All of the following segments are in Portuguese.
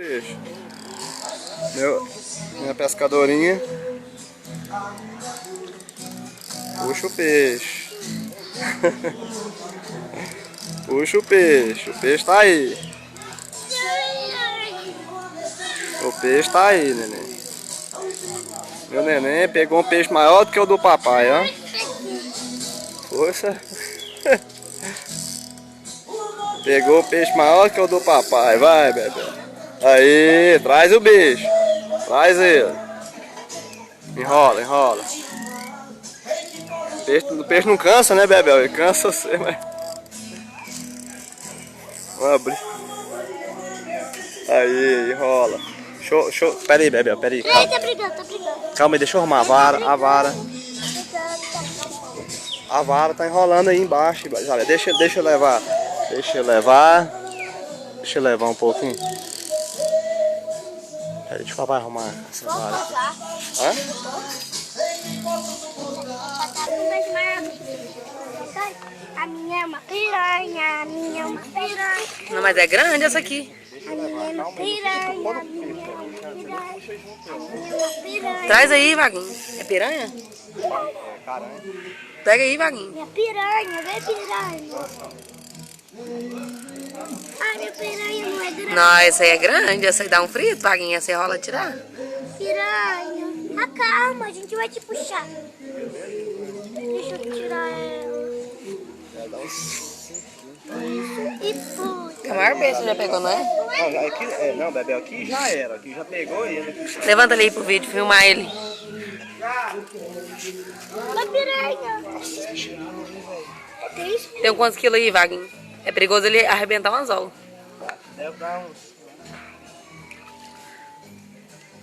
Peixe. Minha pescadorinha. Puxa o peixe. Puxa o peixe. O peixe tá aí. O peixe tá aí, neném. Meu neném pegou um peixe maior do que o do papai, ó. Força. Pegou o peixe maior que o do papai. Vai, bebê. Aí, traz o bicho. Traz ele. Enrola, enrola. O peixe não cansa, né, Bebel? Ele cansa você, mas... Vamos abrir. Aí, enrola. Show. Pera aí, Bebel, pera aí. Calma. Tá brigando. Calma aí, deixa eu arrumar a vara. A vara tá enrolando aí embaixo. Olha, deixa eu levar. Deixa eu levar um pouquinho. Pera, deixa o papai arrumar essa vara. Hã? A minha é uma piranha, Não, mas é grande essa aqui. A minha é uma piranha, Traz aí, Vaguinho. É piranha? Pega aí, Vaguinho. Minha piranha, vem piranha. Ai, minha piranha não é grande. Não, essa aí é grande. Essa aí dá um frito, Vaguinho. Essa aí rola tirar. Piranha. Calma, a gente vai te puxar. Deixa eu tirar ela. E pô. É o maior peixe, já pegou, não é? Não, Bebel, aqui já era. Aqui já pegou ele. Levanta ali pro vídeo, filmar ele. Uma piranha. Tem quantos quilos aí, Vaguinho? É perigoso ele arrebentar um anzol. Deve dar uns...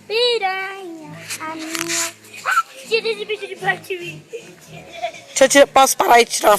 Piranha. A minha... Tira esse bicho de perto de mim. Posso parar e tirar uma